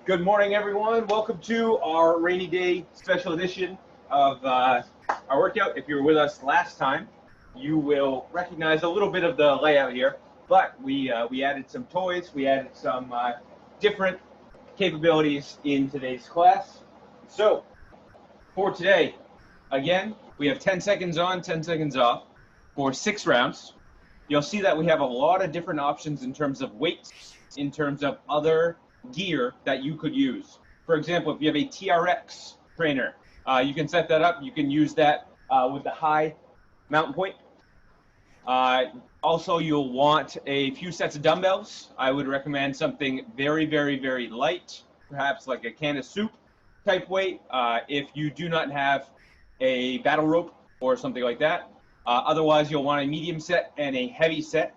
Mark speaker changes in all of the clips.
Speaker 1: Good morning, everyone. Welcome to our rainy day special edition of our workout. If you were with us last time, you will recognize a little bit of the layout here, but we added some toys. We added some different capabilities in today's class. So for today, again, we have 10 seconds on, 10 seconds off for 6 rounds. You'll see that we have a lot of different options in terms of weights, in terms of other gear that you could use. For example, if you have a TRX trainer, you can set that up. You can use that with the high mountain point. Also, you'll want a few sets of dumbbells. I would recommend something very, very, very light, perhaps like a can of soup type weight, if you do not have a battle rope or something like that. Otherwise, you'll want a medium set and a heavy set.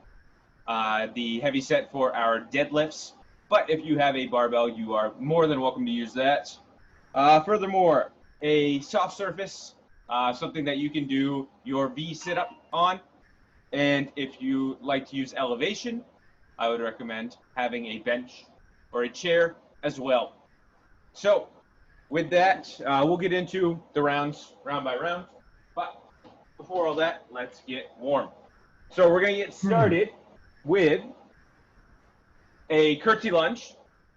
Speaker 1: The heavy set for our deadlifts. But if you have a barbell, you are more than welcome to use that. Furthermore, a soft surface, something that you can do your V sit-up on. And if you like to use elevation, I would recommend having a bench or a chair as well. So with that, we'll get into the rounds, round by round. But before all that, let's get warm. So we're going to get started with a curtsy lunge,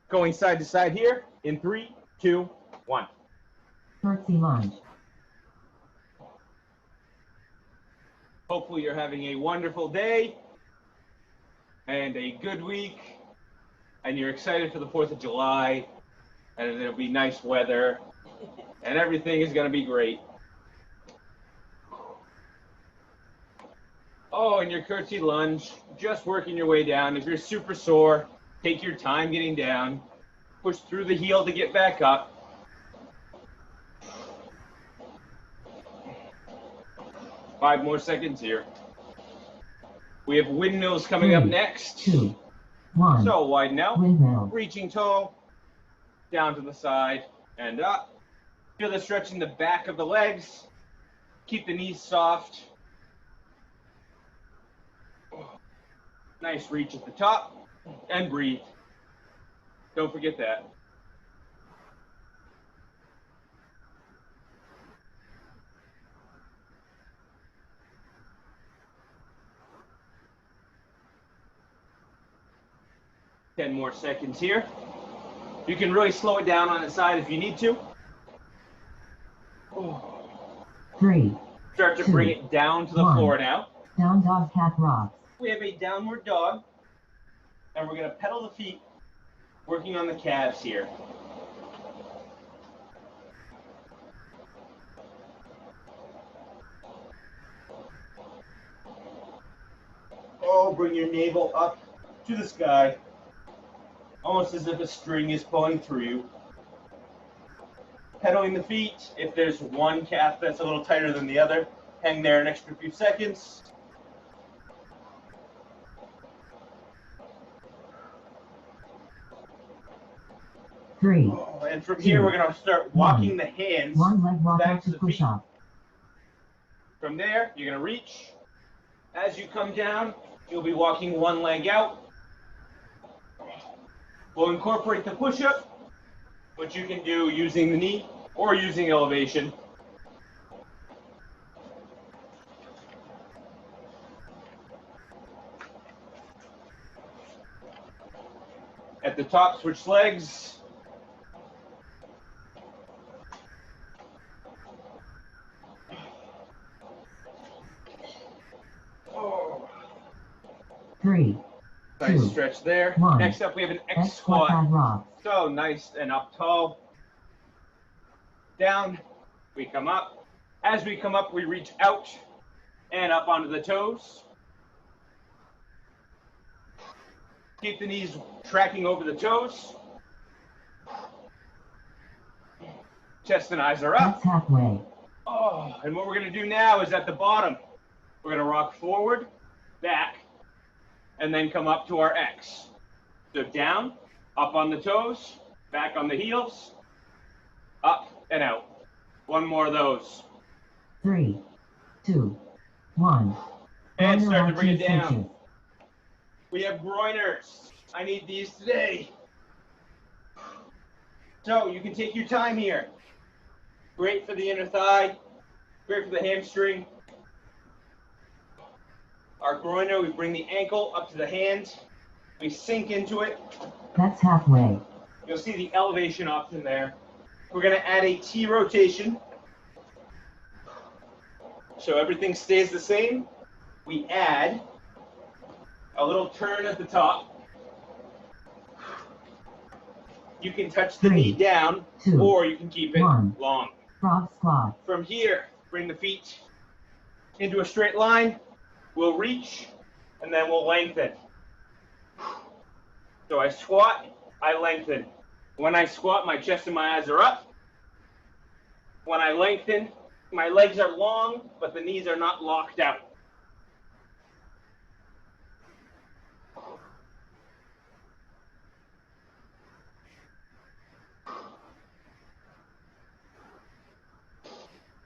Speaker 1: going side to side here in 3, 2, 1.
Speaker 2: Curtsy lunge.
Speaker 1: Hopefully you're having a wonderful day and a good week, and you're excited for the 4th of July, and it'll be nice weather, and everything is going to be great. Oh, and your curtsy lunge, just working your way down. If you're super sore, take your time getting down. Push through the heel to get back up. Five more seconds here. We have windmills coming up next.
Speaker 2: 2, 1.
Speaker 1: So widen out,
Speaker 2: Windmill.
Speaker 1: reaching tall, down to the side, and up. Feel the stretch in the back of the legs. Keep the knees soft. Nice reach at the top, and breathe. Don't forget that. Ten more seconds here. You can really slow it down on the side if you need to.
Speaker 2: 3.
Speaker 1: Start to
Speaker 2: 2,
Speaker 1: bring it down to the
Speaker 2: 1.
Speaker 1: floor now.
Speaker 2: Down dog cat rocks.
Speaker 1: We have a downward dog, and we're going to pedal the feet, working on the calves here. Oh, bring your navel up to the sky, almost as if a string is pulling through you. Pedaling the feet. If there's one calf that's a little tighter than the other, hang there an extra few seconds.
Speaker 2: Three.
Speaker 1: And from here, we're going to start walking the hands
Speaker 2: one leg walk
Speaker 1: back
Speaker 2: up
Speaker 1: to
Speaker 2: to
Speaker 1: the
Speaker 2: push
Speaker 1: feet.
Speaker 2: up.
Speaker 1: From there, you're going to reach. As you come down, you'll be walking one leg out. We'll incorporate the push-up, which you can do using the knee or using elevation. At the top, switch legs. Oh.
Speaker 2: 3,
Speaker 1: Nice
Speaker 2: 2,
Speaker 1: stretch there.
Speaker 2: 1.
Speaker 1: Next up, we have an X
Speaker 2: X squat
Speaker 1: squat.
Speaker 2: and rocks.
Speaker 1: So nice and up tall. Down, we come up. As we come up, we reach out and up onto the toes. Keep the knees tracking over the toes. Chest and eyes are up.
Speaker 2: That's halfway.
Speaker 1: Oh, and what we're going to do now is at the bottom, we're going to rock forward, back, and then come up to our X. So down, up on the toes, back on the heels, up and out. One more of those.
Speaker 2: 3, 2, 1.
Speaker 1: And
Speaker 2: Groiner
Speaker 1: start to bring it
Speaker 2: arches
Speaker 1: down.
Speaker 2: switches.
Speaker 1: We have groiners. I need these today. So you can take your time here. Great for the inner thigh, great for the hamstring. Our groiner, we bring the ankle up to the hand. We sink into it.
Speaker 2: That's halfway.
Speaker 1: You'll see the elevation option there. We're going to add a T rotation. So everything stays the same. We add a little turn at the top. You can touch the knee down,
Speaker 2: 2,
Speaker 1: or you can keep it
Speaker 2: 1.
Speaker 1: long.
Speaker 2: Frog squat.
Speaker 1: From here, bring the feet into a straight line. We'll reach, and then we'll lengthen. So I squat, I lengthen. When I squat, my chest and my eyes are up. When I lengthen, my legs are long, but the knees are not locked out.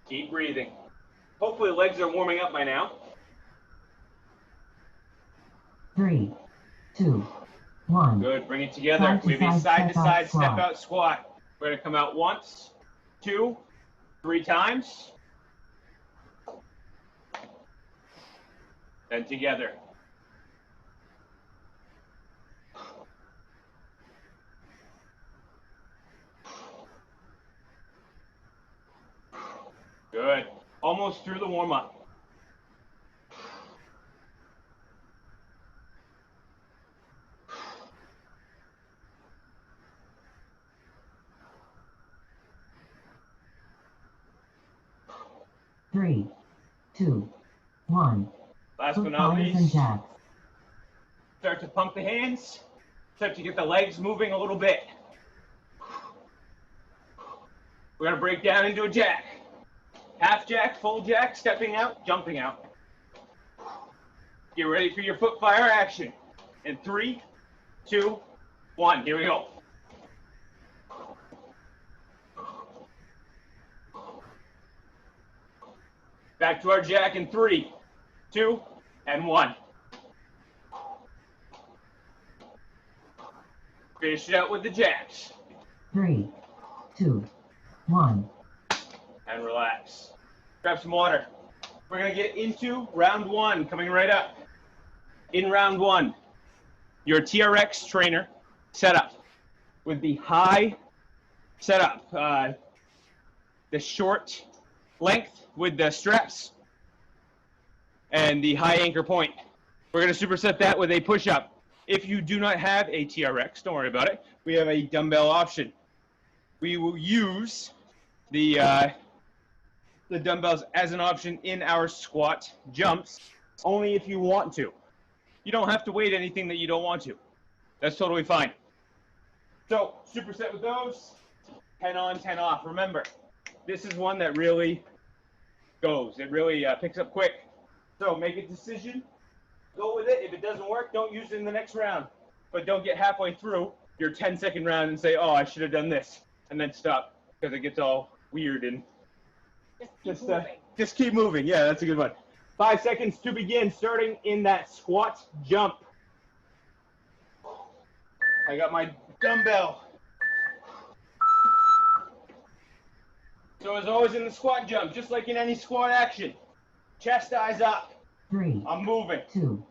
Speaker 1: Keep breathing. Hopefully the legs are warming up by now.
Speaker 2: 3, 2, 1.
Speaker 1: Good, bring it together. We have a side-to-side step-out squat. We're going to come out once, 2, 3 times. Then together. Good. Almost through the warm-up.
Speaker 2: Three, 2, 1.
Speaker 1: Last
Speaker 2: Foot
Speaker 1: but not
Speaker 2: fires and
Speaker 1: least,
Speaker 2: jacks.
Speaker 1: start to pump the hands. Start to get the legs moving a little bit. We're going to break down into a jack. Half jack, full jack, stepping out, jumping out. Get ready for your foot fire action. In 3, 2, 1. Here we go. Back to our jack in 3, 2, and 1. Finish it out with the jacks.
Speaker 2: 3, 2, 1.
Speaker 1: And relax. Grab some water. We're going to get into round 1, coming right up. In round 1, your TRX trainer setup with the high setup, the short length with the straps and the high anchor point. We're going to superset that with a push-up. If you do not have a TRX, don't worry about it. We have a dumbbell option. We will use the dumbbells as an option in our squat jumps, only if you want to. You don't have to weight anything that you don't want to. That's totally fine. So, superset with those, 10 on, 10 off. Remember, this is one that really goes. It really picks up quick. So, make a decision. Go with it. If it doesn't work, don't use it in the next round. But don't get halfway through your 10-second round and say, oh, I should have done this, and then stop, because it gets all weird and just keep moving. Yeah, that's a good one. 5 seconds to begin, starting in that squat jump. I got my dumbbell. So as always in the squat jump, just like in any squat action, chest eyes up.
Speaker 2: 3,
Speaker 1: I'm moving.
Speaker 2: 2,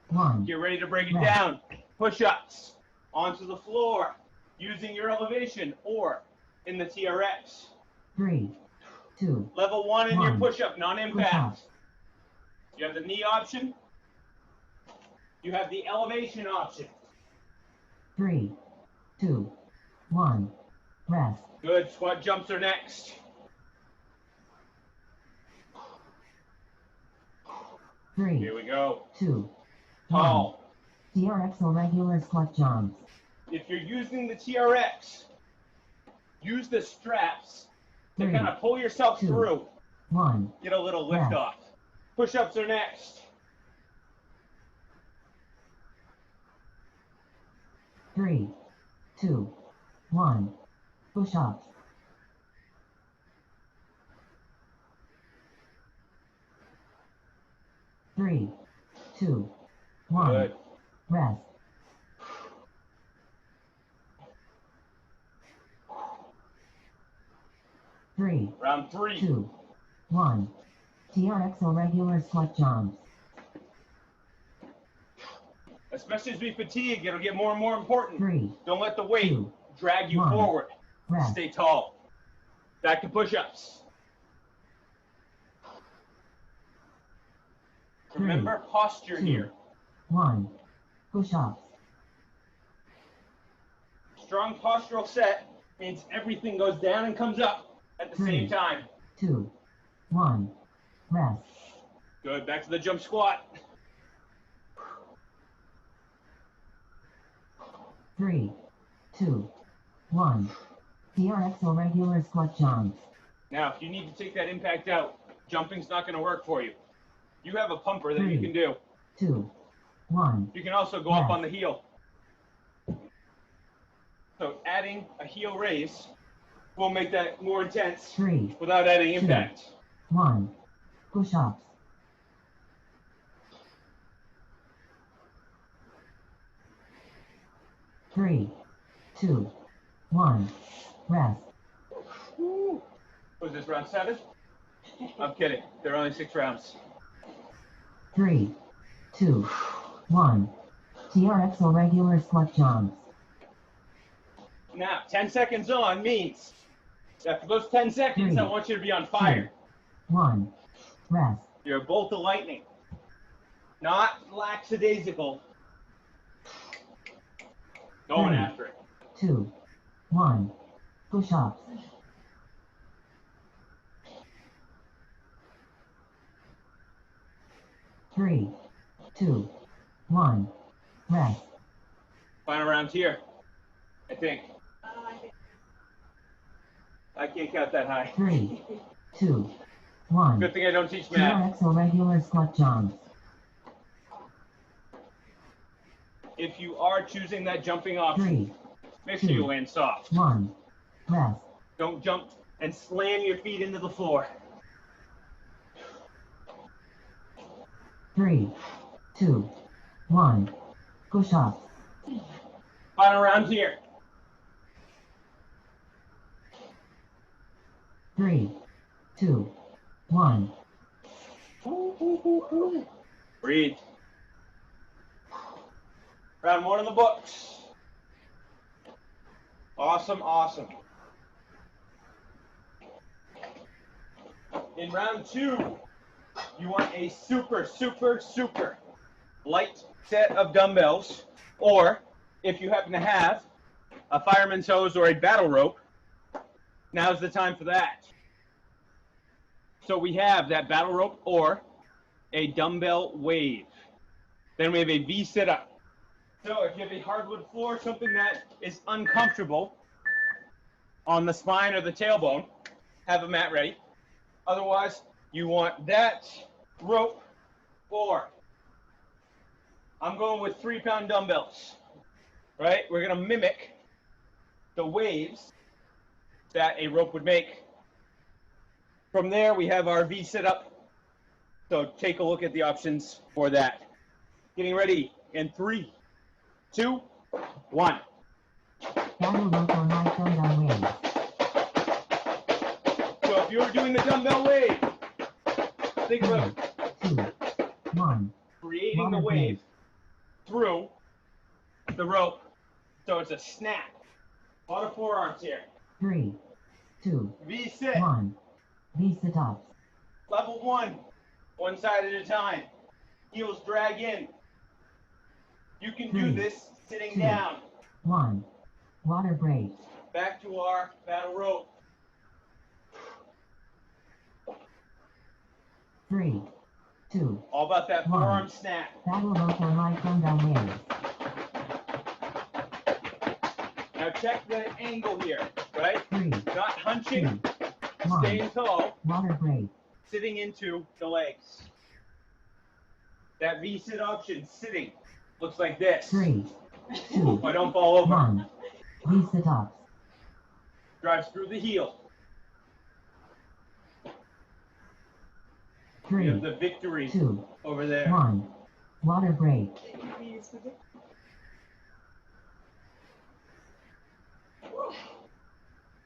Speaker 2: 1.
Speaker 1: Get ready to break it down. Push-ups onto the floor using your elevation or in the TRX.
Speaker 2: 3, 2.
Speaker 1: Level 1 in your push-up, non-impact.
Speaker 2: Push-up.
Speaker 1: You have the knee option. You have the elevation option.
Speaker 2: 3, 2, 1. Rest.
Speaker 1: Good. Squat jumps are next.
Speaker 2: 3,
Speaker 1: Here we go.
Speaker 2: 2, 1.
Speaker 1: Tall.
Speaker 2: TRX or regular squat jumps.
Speaker 1: If you're using the TRX, use the straps to
Speaker 2: 3,
Speaker 1: kind of pull yourself
Speaker 2: 2,
Speaker 1: through.
Speaker 2: 1.
Speaker 1: Get a little lift off. Push-ups are next.
Speaker 2: 3, 2, 1. Push-ups. 3, 2, 1.
Speaker 1: Good.
Speaker 2: Rest. 3,
Speaker 1: Round 3.
Speaker 2: 2, 1. TRXL regular squat jumps.
Speaker 1: Especially as we fatigue, it'll get more and more important.
Speaker 2: 3,
Speaker 1: Don't let the weight
Speaker 2: 2,
Speaker 1: drag you
Speaker 2: 1.
Speaker 1: forward.
Speaker 2: Rest.
Speaker 1: Stay tall. Back to push-ups. Remember posture
Speaker 2: 2,
Speaker 1: here.
Speaker 2: 1. Push-ups.
Speaker 1: Strong postural set means everything goes down and comes up at the
Speaker 2: 3,
Speaker 1: same time.
Speaker 2: 2, 1. Rest.
Speaker 1: Good. Back to the jump squat.
Speaker 2: 3, 2, 1. TRXL regular squat jumps.
Speaker 1: Now, if you need to take that impact out, jumping's not going to work for you. You have a pumper that
Speaker 2: 3,
Speaker 1: you can do.
Speaker 2: 2, 1.
Speaker 1: You can also go up on the heel. So adding a heel raise will make that more intense
Speaker 2: 3,
Speaker 1: without adding
Speaker 2: 2,
Speaker 1: impact.
Speaker 2: 1. Push-ups. 3, 2, 1. Rest.
Speaker 1: Woo. Was this round 7? I'm kidding. There are only 6 rounds.
Speaker 2: 3, 2, 1. TRXL regular squat jumps.
Speaker 1: Now, 10 seconds on means after those 10 seconds,
Speaker 2: 3,
Speaker 1: I want you to be on fire.
Speaker 2: 2, 1. Rest.
Speaker 1: You're a bolt of lightning, not lackadaisical. Going
Speaker 2: 3,
Speaker 1: after it.
Speaker 2: 2, 1. Push-ups. 3, 2, 1. Rest.
Speaker 1: Final round here, I think. I can't count that high.
Speaker 2: 3, 2, 1.
Speaker 1: Good thing I don't teach math.
Speaker 2: TRXL regular squat jumps.
Speaker 1: If you are choosing that jumping option,
Speaker 2: 3,
Speaker 1: make sure you land soft.
Speaker 2: 1. Rest.
Speaker 1: Don't jump and slam your feet into the floor.
Speaker 2: 3, 2, 1. Push-ups.
Speaker 1: Final round here.
Speaker 2: 3, 2, 1.
Speaker 1: Breathe. Round 1 in the books. Awesome, awesome. In round 2, you want a super light set of dumbbells, or if you happen to have a fireman's hose or a battle rope, now's the time for that. So we have that battle rope or a dumbbell wave. Then we have a V sit-up. So if you have a hardwood floor, something that is uncomfortable on the spine or the tailbone, have a mat ready. Otherwise, you want that rope, or I'm going with 3-pound dumbbells, right? We're going to mimic the waves that a rope would make. From there, we have our V sit-up. So take a look at the options for that. Getting ready in 3, 2, 1.
Speaker 2: Battle rope or high dumbbell wave.
Speaker 1: So if you're doing the dumbbell wave, think
Speaker 2: 3,
Speaker 1: about
Speaker 2: 2, 1.
Speaker 1: creating the wave through the rope. So it's a snap. A lot of forearms here.
Speaker 2: 3, 2,
Speaker 1: V sit.
Speaker 2: 1. V sit-ups.
Speaker 1: Level 1. One side at a time. Heels drag in. You can do
Speaker 2: 3,
Speaker 1: this sitting
Speaker 2: 2,
Speaker 1: down.
Speaker 2: 1. Water break.
Speaker 1: Back to our battle rope.
Speaker 2: 3, 2.
Speaker 1: All about that
Speaker 2: 1.
Speaker 1: forearm snap.
Speaker 2: Battle rope or high dumbbell wave.
Speaker 1: Now check the angle here, right?
Speaker 2: 3,
Speaker 1: Not hunching,
Speaker 2: 2, 1.
Speaker 1: staying tall,
Speaker 2: Water break.
Speaker 1: sitting into the legs. That V sit option, sitting, looks like this.
Speaker 2: 3, 2,
Speaker 1: But don't fall over.
Speaker 2: 1. V sit-ups.
Speaker 1: Drives through the heel.
Speaker 2: 3,
Speaker 1: You have the victory
Speaker 2: 2,
Speaker 1: over there.
Speaker 2: 1. Water break.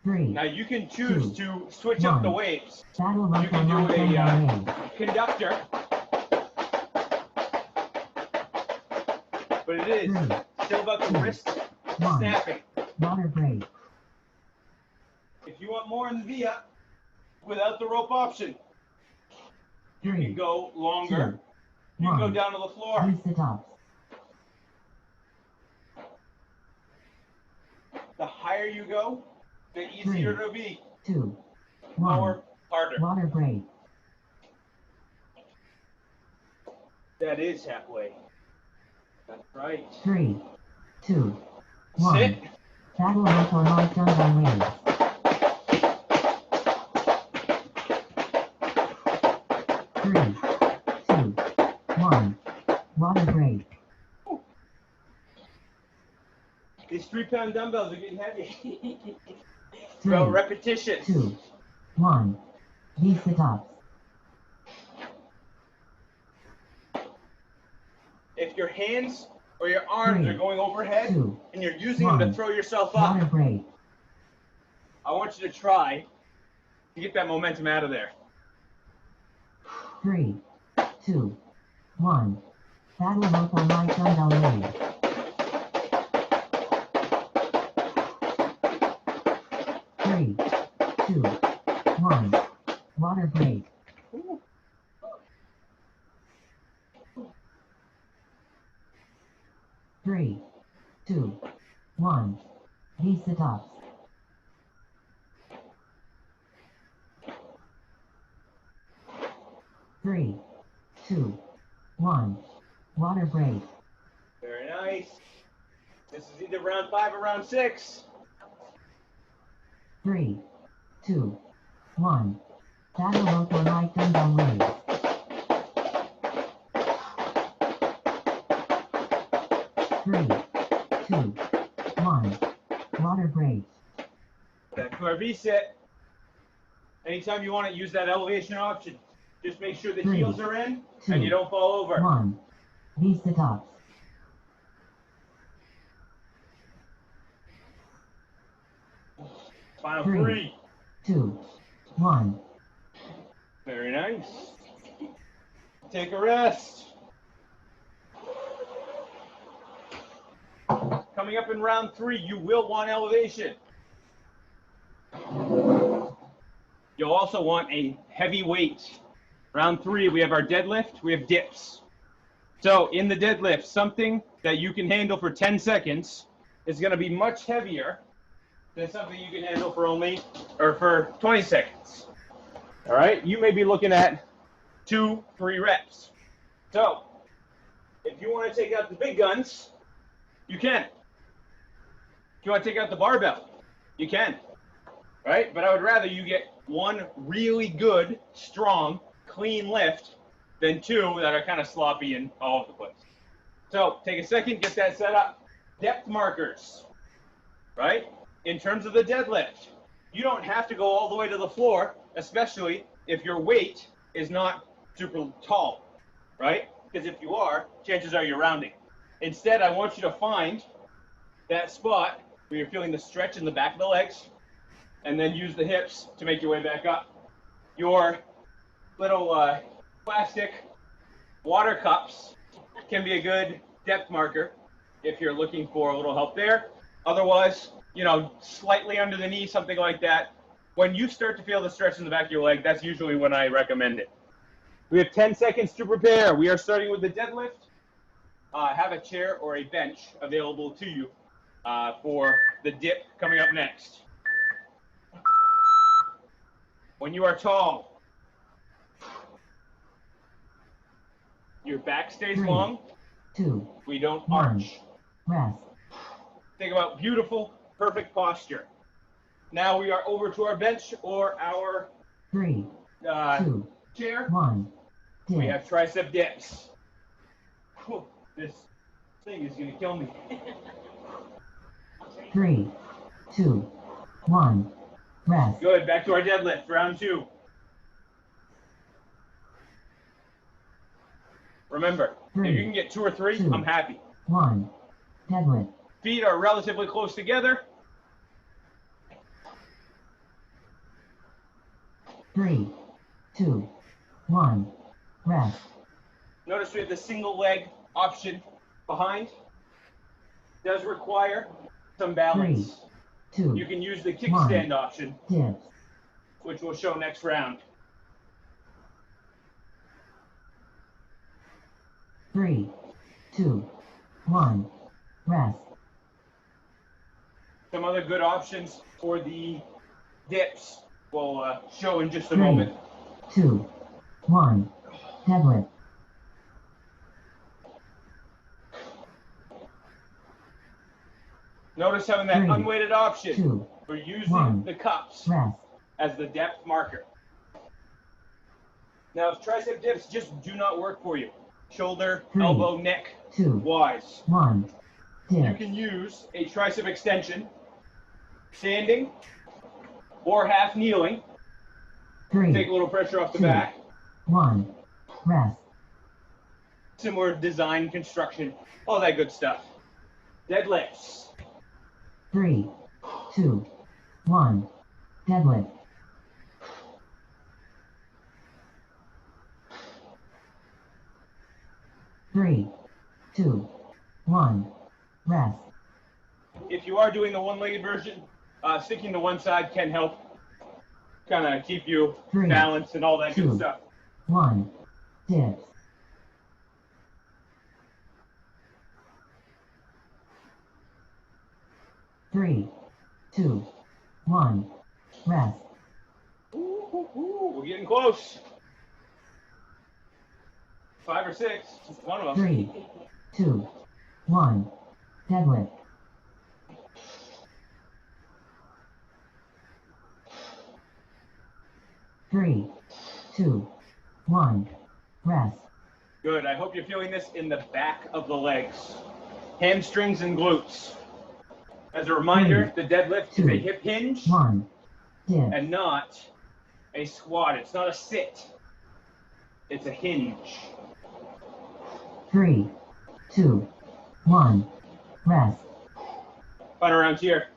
Speaker 2: 3.
Speaker 1: Now you can choose to switch up the waves.
Speaker 2: Battle
Speaker 1: You
Speaker 2: rope
Speaker 1: can
Speaker 2: on
Speaker 1: do
Speaker 2: right dumbbell
Speaker 1: a
Speaker 2: raise.
Speaker 1: conductor, but it is still about the wrist
Speaker 2: 1.
Speaker 1: snapping.
Speaker 2: Water break.
Speaker 1: If you want more in the via without the rope option, you
Speaker 2: 3.
Speaker 1: can go longer.
Speaker 2: 2.
Speaker 1: You can go
Speaker 2: 1.
Speaker 1: down to the floor.
Speaker 2: Use the tops.
Speaker 1: The higher you go, the easier
Speaker 2: 3.
Speaker 1: it'll be.
Speaker 2: 2. 1.
Speaker 1: Lower, harder.
Speaker 2: Water break.
Speaker 1: That is halfway. That's right.
Speaker 2: 3. 2. 1.
Speaker 1: Sit.
Speaker 2: Battle rope on right dumbbell raise. 3. 2. 1. Water break.
Speaker 1: These 3-pound dumbbells are getting heavy.
Speaker 2: 3.
Speaker 1: About repetitions.
Speaker 2: 2. 1. Use the tops.
Speaker 1: If your hands or your arms
Speaker 2: 3,
Speaker 1: are going overhead
Speaker 2: 2,
Speaker 1: and you're using them to
Speaker 2: 1.
Speaker 1: throw yourself
Speaker 2: Water
Speaker 1: up,
Speaker 2: break.
Speaker 1: I want you to try to get that momentum out of there.
Speaker 2: 3, 2, 1. Battle rope on right dumbbell raise. 3, 2, 1. Water break. 3, 2, 1. Use the tops. 3, 2, 1. Water break.
Speaker 1: Very nice. This is either round 5 or round 6.
Speaker 2: 3, 2, 1. Battle rope on right dumbbell raise. 3, 2, 1. Water break.
Speaker 1: Back to our V-set. Anytime you want to use that elevation option, just make sure the
Speaker 2: 3,
Speaker 1: heels are in
Speaker 2: 2,
Speaker 1: and you don't fall over.
Speaker 2: 1. Use the tops.
Speaker 1: Final
Speaker 2: 3,
Speaker 1: 3.
Speaker 2: 2, 1.
Speaker 1: Very nice. Take a rest. Coming up in round 3, you will want elevation. You'll also want a heavy weight. Round 3, we have our deadlift, we have dips. So in the deadlift, something that you can handle for 10 seconds is going to be much heavier than something you can handle for 20 seconds. All right, you may be looking at 2-3 reps. So if you want to take out the big guns, you can. If you want to take out the barbell, you can. Right? But I would rather you get one really good, strong, clean lift than 2 that are kind of sloppy and all over the place. So take a second, get that set up. Depth markers, right? In terms of the deadlift, you don't have to go all the way to the floor, especially if your weight is not super tall, right? Because if you are, chances are you're rounding. Instead, I want you to find that spot where you're feeling the stretch in the back of the legs, and then use the hips to make your way back up. Your little plastic water cups can be a good depth marker if you're looking for a little help there. Otherwise, you know, slightly under the knee, something like that. When you start to feel the stretch in the back of your leg, that's usually when I recommend it. We have 10 seconds to prepare. We are starting with the deadlift. Have a chair or a bench available to you for the dip coming up next. When you are tall, your back stays
Speaker 2: 3,
Speaker 1: long.
Speaker 2: 2,
Speaker 1: We don't
Speaker 2: 1.
Speaker 1: arch.
Speaker 2: Rest.
Speaker 1: Think about beautiful, perfect posture. Now we are over to our bench or our
Speaker 2: 3, 2,
Speaker 1: chair.
Speaker 2: 1. Dip.
Speaker 1: We have tricep dips. Whew, this thing is going to kill me.
Speaker 2: 3, 2, 1. Rest.
Speaker 1: Good, back to our deadlift, round 2. Remember,
Speaker 2: 3,
Speaker 1: if you can get 2 or 3,
Speaker 2: 2,
Speaker 1: I'm happy.
Speaker 2: 1. Deadlift.
Speaker 1: Feet are relatively close together.
Speaker 2: 3, 2, 1. Rest.
Speaker 1: Notice we have the single leg option behind. Does require some balance.
Speaker 2: 3, 2,
Speaker 1: You can use the
Speaker 2: 1.
Speaker 1: kickstand option,
Speaker 2: Dips.
Speaker 1: which we'll show next round.
Speaker 2: 3, 2, 1. Rest.
Speaker 1: Some other good options for the dips we'll show in just a
Speaker 2: 3,
Speaker 1: moment.
Speaker 2: 2, 1. Deadlift.
Speaker 1: Notice having that
Speaker 2: 3,
Speaker 1: unweighted option.
Speaker 2: 2,
Speaker 1: We're using
Speaker 2: 1.
Speaker 1: the cups
Speaker 2: Rest.
Speaker 1: as the depth marker. Now, if tricep dips just do not work for you, shoulder,
Speaker 2: 3,
Speaker 1: elbow, neck,
Speaker 2: 2,
Speaker 1: wise,
Speaker 2: 1.
Speaker 1: you
Speaker 2: Dips.
Speaker 1: can use a tricep extension, standing or half kneeling.
Speaker 2: 3,
Speaker 1: Take a little pressure off the
Speaker 2: 2,
Speaker 1: back.
Speaker 2: 1. Rest.
Speaker 1: Similar design, construction, all that good stuff. Deadlifts.
Speaker 2: 3, 2, 1. Deadlift. 3, 2, 1. Rest.
Speaker 1: If you are doing the one-legged version, sticking to one side can help kind of keep you
Speaker 2: 3,
Speaker 1: balanced and all that
Speaker 2: 2,
Speaker 1: good stuff.
Speaker 2: 1. Dips. 3, 2, 1. Rest.
Speaker 1: We're getting close. 5 or 6, just one of them.
Speaker 2: 3, 2, 1. Deadlift. 3, 2, 1. Rest.
Speaker 1: Good. I hope you're feeling this in the back of the legs, hamstrings and glutes. As a reminder, the deadlift is a hip hinge
Speaker 2: 1. Dips.
Speaker 1: and not a squat. It's not a sit. It's a hinge.
Speaker 2: 3, 2, 1. Rest.
Speaker 1: Final round here.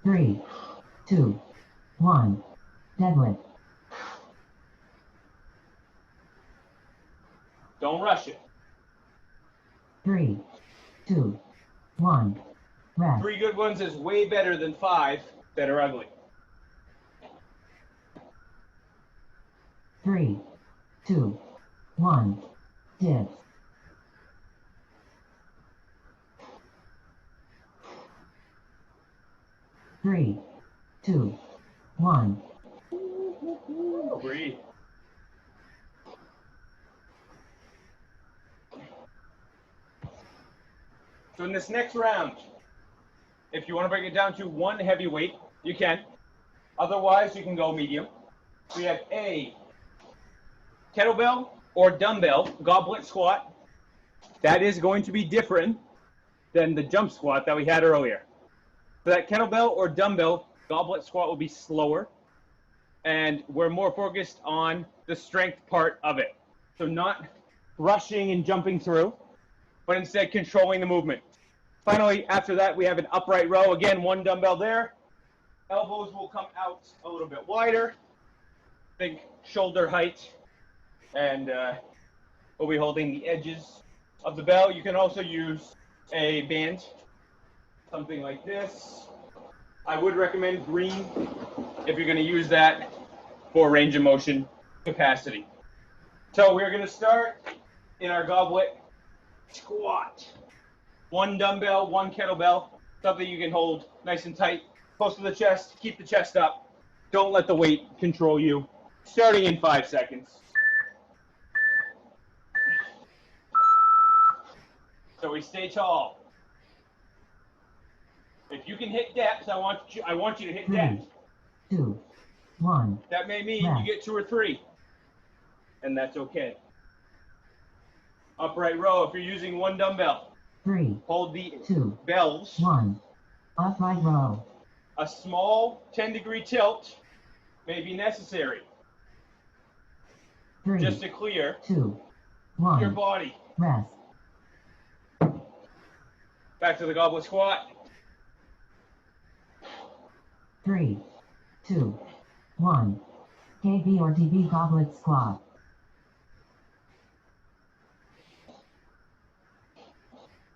Speaker 2: 3, 2, 1. Deadlift.
Speaker 1: Don't rush it.
Speaker 2: 3, 2, 1. Rest.
Speaker 1: 3 good ones is way better than 5 that are ugly.
Speaker 2: 3, 2, 1. Dips. 3, 2, 1.
Speaker 1: Breathe. So in this next round, if you want to break it down to one heavy weight, you can. Otherwise, you can go medium. We have a kettlebell or dumbbell goblet squat. That is going to be different than the jump squat that we had earlier. So that kettlebell or dumbbell goblet squat will be slower, and we're more focused on the strength part of it. So not rushing and jumping through, but instead controlling the movement. Finally, after that, we have an upright row. Again, one dumbbell there. Elbows will come out a little bit wider. Think shoulder height. And we'll be holding the edges of the bell. You can also use a band, something like this. I would recommend green if you're going to use that for range of motion capacity. So we're going to start in our goblet squat. One dumbbell, one kettlebell, something you can hold nice and tight, close to the chest. Keep the chest up. Don't let the weight control you. Starting in 5 seconds. So we stay tall. If you can hit depth, I want you to hit
Speaker 2: 3,
Speaker 1: depth.
Speaker 2: 2, 1.
Speaker 1: That may mean you get 2 or 3, and that's okay. Upright row, if you're using one dumbbell,
Speaker 2: 3,
Speaker 1: hold the
Speaker 2: 2,
Speaker 1: bells.
Speaker 2: 1. Upright row.
Speaker 1: A small 10-degree tilt may be necessary
Speaker 2: 3,
Speaker 1: just to clear
Speaker 2: 2,
Speaker 1: your
Speaker 2: 1.
Speaker 1: body.
Speaker 2: Rest.
Speaker 1: Back to the goblet squat.
Speaker 2: 3, 2, 1. KB or DB goblet squat.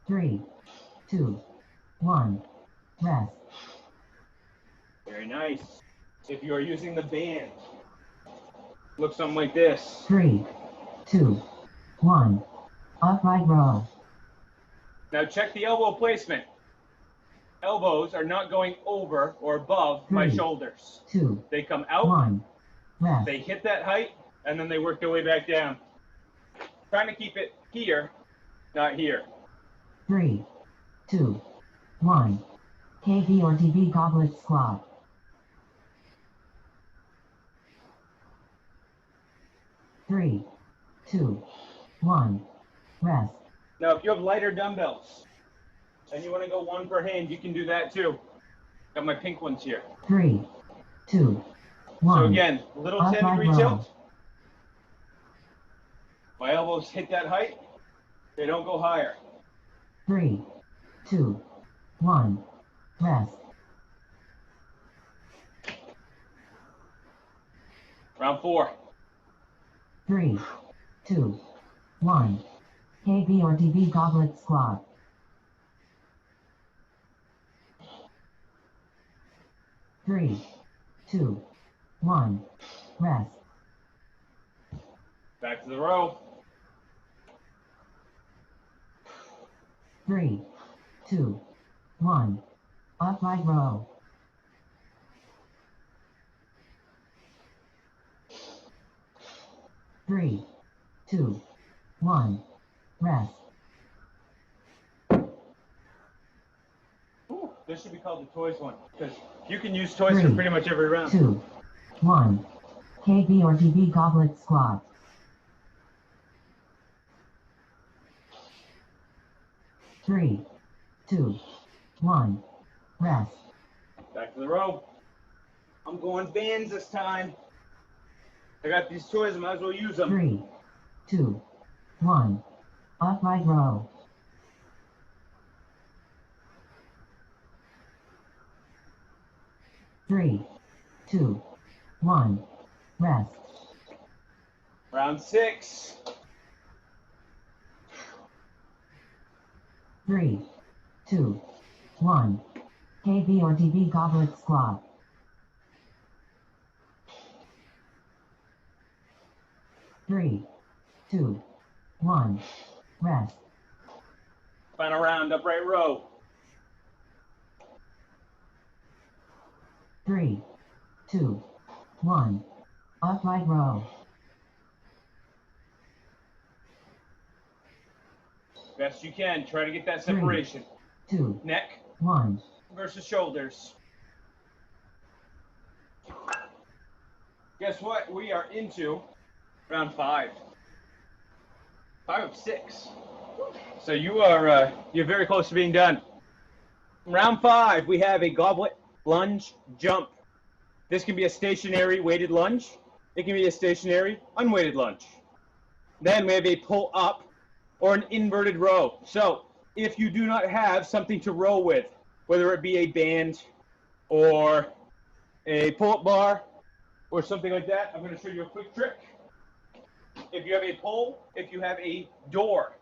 Speaker 2: 3, 2, 1. Rest.
Speaker 1: Very nice. If you are using the band, look something like this.
Speaker 2: 3, 2, 1. Upright row.
Speaker 1: Now check the elbow placement. Elbows are not going over or above my
Speaker 2: 3,
Speaker 1: shoulders.
Speaker 2: 2,
Speaker 1: They come out,
Speaker 2: 1. Rest.
Speaker 1: they hit that height, and then they work their way back down. Trying to keep it here, not here.
Speaker 2: 3, 2, 1. KB or DB goblet squat. 3, 2, 1. Rest.
Speaker 1: Now, if you have lighter dumbbells and you want to go one per hand, you can do that too. Got my pink ones here.
Speaker 2: 3, 2, 1.
Speaker 1: So again, little 10-degree tilt. My elbows hit that height. They don't go higher.
Speaker 2: 3, 2, 1. Rest.
Speaker 1: Round 4.
Speaker 2: 3, 2, 1. KB or DB goblet squat. 3, 2, 1. Rest.
Speaker 1: Back to the row.
Speaker 2: 3, 2, 1. Upright row. 3, 2, 1. Rest.
Speaker 1: Ooh, this should be called the toys one, because you can use toys for pretty much every round.
Speaker 2: 2, 1. KB or DB goblet squat. 3, 2, 1. Rest.
Speaker 1: Back to the row. I'm going bands this time. I got these toys, I might as well use them.
Speaker 2: 3, 2, 1. Upright row. 3, 2, 1. Rest.
Speaker 1: Round 6.
Speaker 2: 3, 2, 1. KB or DB goblet squat. 3, 2, 1. Rest.
Speaker 1: Final round, upright row.
Speaker 2: 3, 2, 1. Upright row.
Speaker 1: Best you can. Try to get that separation.
Speaker 2: 2,
Speaker 1: Neck
Speaker 2: 1.
Speaker 1: versus shoulders. Guess what? We are into round 5. 5 of 6. So you're very close to being done. Round 5, we have a goblet lunge jump. This can be a stationary weighted lunge. It can be a stationary unweighted lunge. Then we have a pull up or an inverted row. So if you do not have something to row with, whether it be a band or a pull-up bar or something like that, I'm going to show you a quick trick. If you have a pole, if you have a door,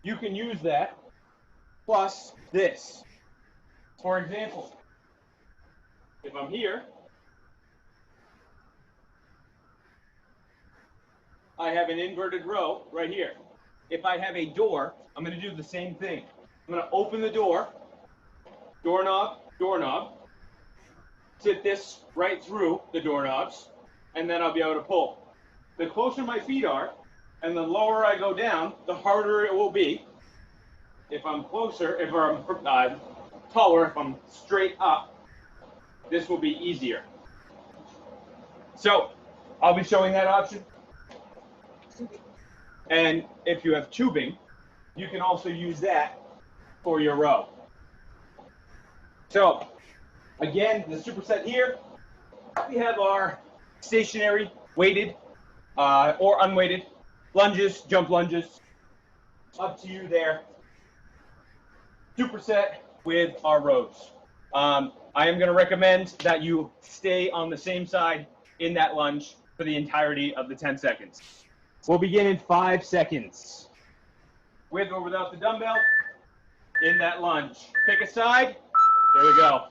Speaker 1: you can use that plus this. For example, if I'm here, I have an inverted row right here. If I have a door, I'm going to do the same thing. I'm going to open the door, doorknob, doorknob, sit this right through the doorknobs, and then I'll be able to pull. The closer my feet are, and the lower I go down, the harder it will be. If I'm closer, if I'm taller, if I'm straight up, this will be easier. So I'll be showing that option. And if you have tubing, you can also use that for your row. So again, the superset here, we have our stationary, weighted, or unweighted lunges, jump lunges. Up to you there. Superset with our rows. I am going to recommend that you stay on the same side in that lunge for the entirety of the 10 seconds. We'll begin in 5 seconds. With or without the dumbbell, in that lunge. Pick a side. There we go.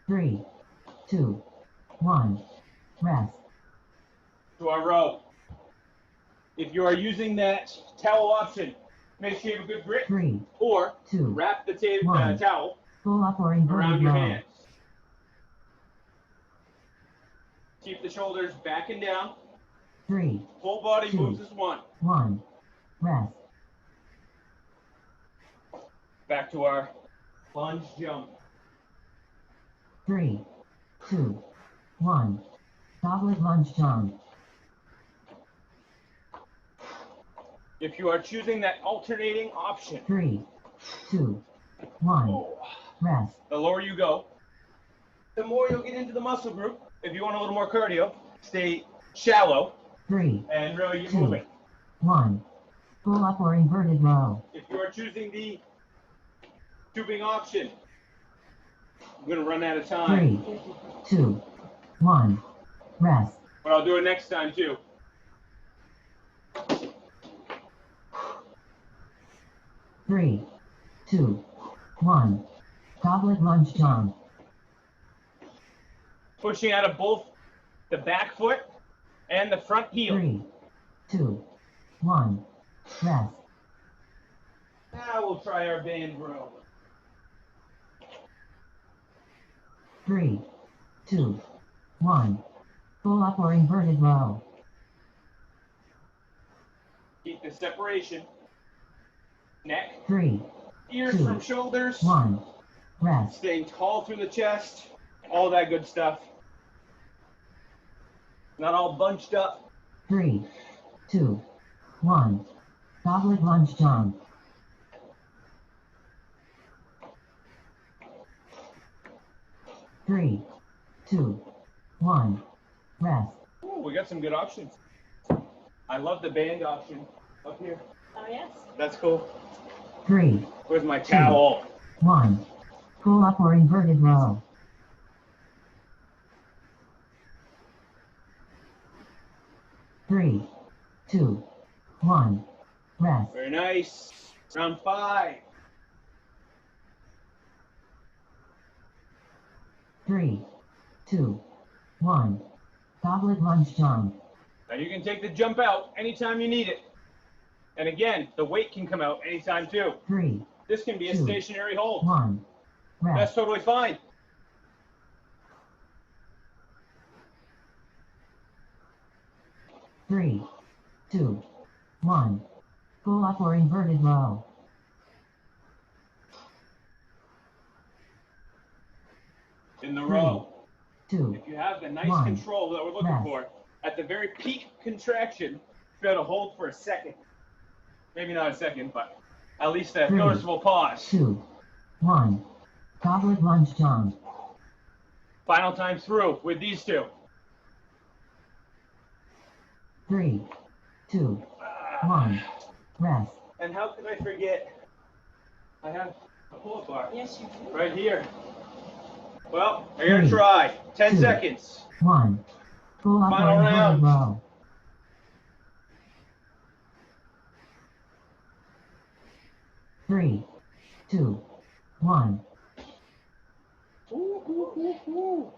Speaker 2: Three, two, one. Rest.
Speaker 1: To our row. If you are using that towel option, make sure you have a good grip.
Speaker 2: 3,
Speaker 1: Or
Speaker 2: 2,
Speaker 1: wrap the
Speaker 2: one.
Speaker 1: towel
Speaker 2: Pull up or
Speaker 1: around
Speaker 2: inverted
Speaker 1: your
Speaker 2: row.
Speaker 1: hands. Keep the shoulders back and down.
Speaker 2: 3,
Speaker 1: Full body
Speaker 2: 2,
Speaker 1: moves as one.
Speaker 2: 1. Rest.
Speaker 1: Back to our lunge jump.
Speaker 2: 3, 2, 1. Goblet lunge jump.
Speaker 1: If you are choosing that alternating option,
Speaker 2: 3, 2, 1. Rest.
Speaker 1: the lower you go, the more you'll get into the muscle group. If you want a little more cardio, stay shallow
Speaker 2: 3,
Speaker 1: and really get
Speaker 2: 2,
Speaker 1: moving.
Speaker 2: 1. Pull up or inverted row.
Speaker 1: If you are choosing the tubing option, I'm going to run out of time.
Speaker 2: 3, 2, 1. Rest.
Speaker 1: But I'll do it next time too.
Speaker 2: 3, 2, 1. Goblet lunge jump.
Speaker 1: Pushing out of both the back foot and the front heel.
Speaker 2: 3, 2, 1. Rest.
Speaker 1: Now we'll try our band row.
Speaker 2: 3, 2, 1. Pull up or inverted row.
Speaker 1: Keep the separation. Neck,
Speaker 2: 3,
Speaker 1: ears
Speaker 2: 2,
Speaker 1: from shoulders.
Speaker 2: 1. Rest.
Speaker 1: Staying tall through the chest. All that good stuff. Not all bunched up.
Speaker 2: 3, 2, 1. Goblet lunge jump. 3, 2, 1. Rest.
Speaker 1: Ooh, we got some good options. I love the band option up here.
Speaker 3: Oh, yes.
Speaker 1: That's cool.
Speaker 2: 3,
Speaker 1: Where's my towel?
Speaker 2: 1. Pull up or inverted row. 3, 2, 1. Rest.
Speaker 1: Very nice. Round 5.
Speaker 2: 3, 2, 1. Goblet lunge jump.
Speaker 1: Now you can take the jump out anytime you need it. And again, the weight can come out anytime too.
Speaker 2: 3,
Speaker 1: This can be a
Speaker 2: 2,
Speaker 1: stationary hold.
Speaker 2: 1.
Speaker 1: That's
Speaker 2: Rest.
Speaker 1: totally fine.
Speaker 2: 3, 2, 1. Pull up or inverted row.
Speaker 1: In the row.
Speaker 2: 2,
Speaker 1: If you have the nice
Speaker 2: 1.
Speaker 1: control that we're looking
Speaker 2: Rest.
Speaker 1: for, at the very peak contraction, be able to hold for a second. Maybe not a second, but at least a
Speaker 2: 3,
Speaker 1: noticeable pause.
Speaker 2: 2, 1. Goblet lunge jump.
Speaker 1: Final time through with these two.
Speaker 2: 3, 2, 1. Rest.
Speaker 1: And how could I forget? I have a pull-up bar
Speaker 3: Yes, you do.
Speaker 1: right here. Well, I'm gonna
Speaker 2: 3,
Speaker 1: try. 10
Speaker 2: 2.
Speaker 1: seconds.
Speaker 2: 1. Pull up
Speaker 1: Final
Speaker 2: or inverted
Speaker 1: round.
Speaker 2: row. 3, 2, 1.
Speaker 1: Ooh, ooh, ooh, ooh.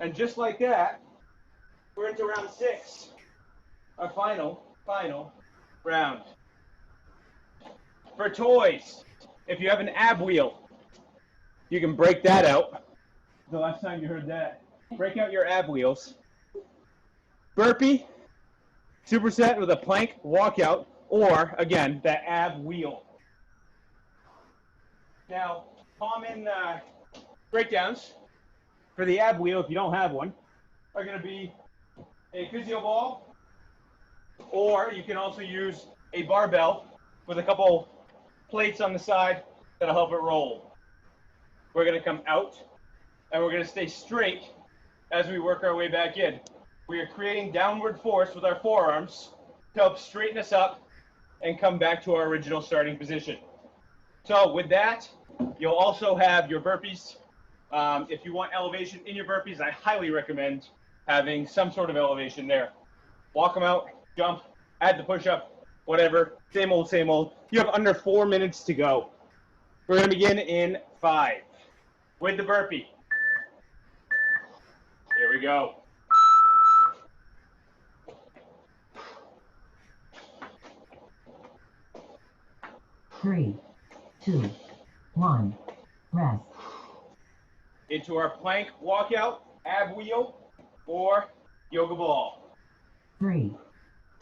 Speaker 1: And just like that, we're into round 6. Our final round. For toys, if you have an ab wheel, you can break that out. The last time you heard that. Break out your ab wheels. Burpee, superset with a plank walkout, or again, the ab wheel. Now, common breakdowns for the ab wheel, if you don't have one, are going to be a physio ball, or you can also use a barbell with a couple plates on the side that'll help it roll. We're going to come out, and we're going to stay straight as we work our way back in. We are creating downward force with our forearms to help straighten us up and come back to our original starting position. So with that, you'll also have your burpees. If you want elevation in your burpees, I highly recommend having some sort of elevation there. Walk them out, jump, add the push-up, whatever. Same old, same old. You have under 4 minutes to go. We're going to begin in 5 with the burpee. Here we go.
Speaker 2: 3, 2, 1, rest.
Speaker 1: Into our plank walkout, ab wheel, or yoga ball.
Speaker 2: 3,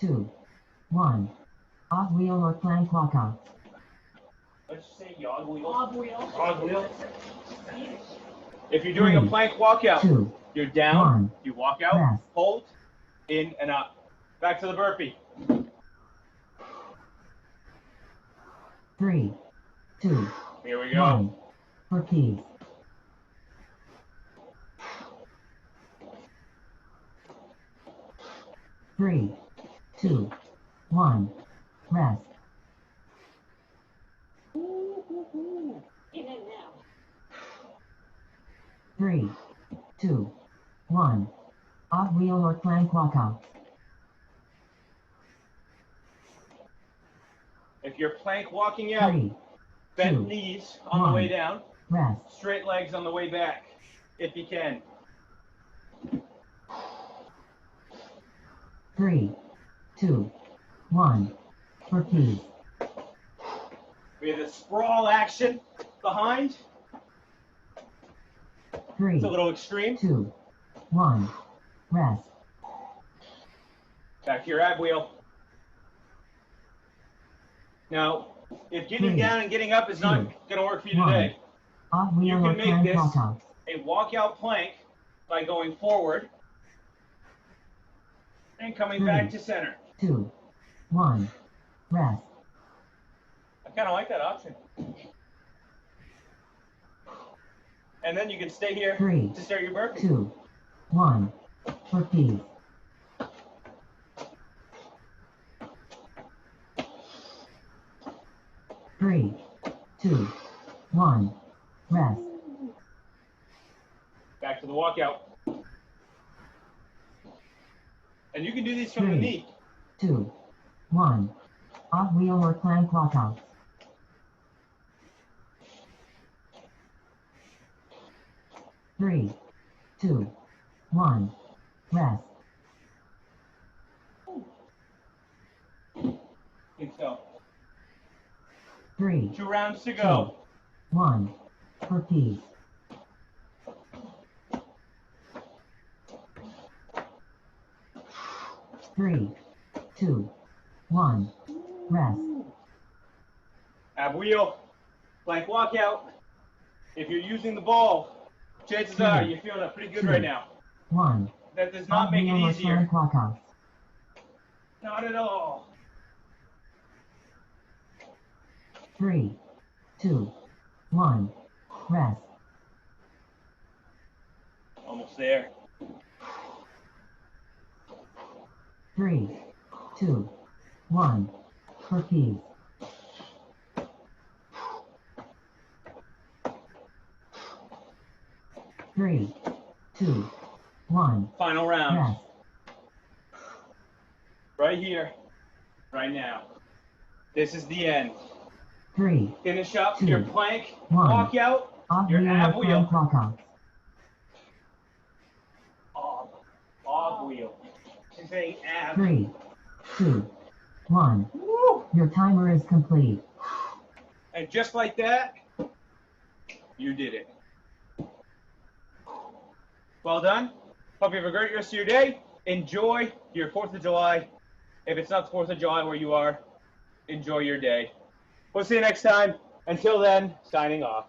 Speaker 2: 2, 1, ab wheel or plank walkout.
Speaker 1: Let's say yog wheel.
Speaker 3: Ob wheel.
Speaker 1: Jog wheel. If you're doing a
Speaker 2: 3,
Speaker 1: plank walkout,
Speaker 2: 2,
Speaker 1: you're down,
Speaker 2: 1,
Speaker 1: you walk out,
Speaker 2: rest.
Speaker 1: hold, in and up. Back to the burpee.
Speaker 2: 3, 2,
Speaker 1: Here we go.
Speaker 2: 1, burpees. 3, 2, 1, rest.
Speaker 3: In and out.
Speaker 2: 3, 2, 1, ab wheel or plank walkout.
Speaker 1: If you're plank walking out,
Speaker 2: 3,
Speaker 1: bent
Speaker 2: 2,
Speaker 1: knees on the way
Speaker 2: 1,
Speaker 1: down,
Speaker 2: rest.
Speaker 1: straight legs on the way back, if you can.
Speaker 2: 3, 2, 1, burpees.
Speaker 1: We have the sprawl action behind.
Speaker 2: 3,
Speaker 1: It's a little extreme.
Speaker 2: 2, 1, rest.
Speaker 1: Back to your ab wheel. Now, if getting
Speaker 2: 3,
Speaker 1: down and getting up is not
Speaker 2: 2,
Speaker 1: going to work for you
Speaker 2: 1,
Speaker 1: today,
Speaker 2: ab
Speaker 1: you
Speaker 2: wheel or
Speaker 1: can make
Speaker 2: plank
Speaker 1: this
Speaker 2: walkout.
Speaker 1: a walkout plank by going forward and coming back to center.
Speaker 2: 2, 1, rest.
Speaker 1: I kind of like that option. And then you can stay here
Speaker 2: 3,
Speaker 1: to start your burpee.
Speaker 2: 2, 1, burpees. 3, 2, 1, rest.
Speaker 1: Back to the walkout. And you can do these from the
Speaker 2: 3,
Speaker 1: knee.
Speaker 2: 2, 1, ab wheel or plank walkout. 3, 2, 1, rest.
Speaker 1: I think so.
Speaker 2: 3,
Speaker 1: 2 rounds to
Speaker 2: 2,
Speaker 1: go.
Speaker 2: 1, burpees. 3, 2, 1, rest.
Speaker 1: Ab wheel, plank walkout. If you're using the ball, chances are you're feeling it pretty good right now.
Speaker 2: 1,
Speaker 1: That does not
Speaker 2: ab
Speaker 1: make it
Speaker 2: wheel or
Speaker 1: easier.
Speaker 2: plank walkout.
Speaker 1: Not at all.
Speaker 2: 3, 2, 1, rest.
Speaker 1: Almost there.
Speaker 2: 3, 2, 1, burpees. 3, 2, 1,
Speaker 1: Final round.
Speaker 2: rest.
Speaker 1: Right here. Right now. This is the end.
Speaker 2: 3,
Speaker 1: Finish up
Speaker 2: 2,
Speaker 1: your plank,
Speaker 2: 1,
Speaker 1: walkout,
Speaker 2: ab
Speaker 1: your
Speaker 2: wheel
Speaker 1: ab
Speaker 2: or
Speaker 1: wheel.
Speaker 2: plank walkout.
Speaker 1: Ab wheel. She's saying ab.
Speaker 2: 3, 2, 1.
Speaker 1: Woo!
Speaker 2: Your timer is complete.
Speaker 1: And just like that, you did it. Well done. Hope you have a great rest of your day. Enjoy your 4th of July. If it's not the 4th of July where you are, enjoy your day. We'll see you next time. Until then, signing off.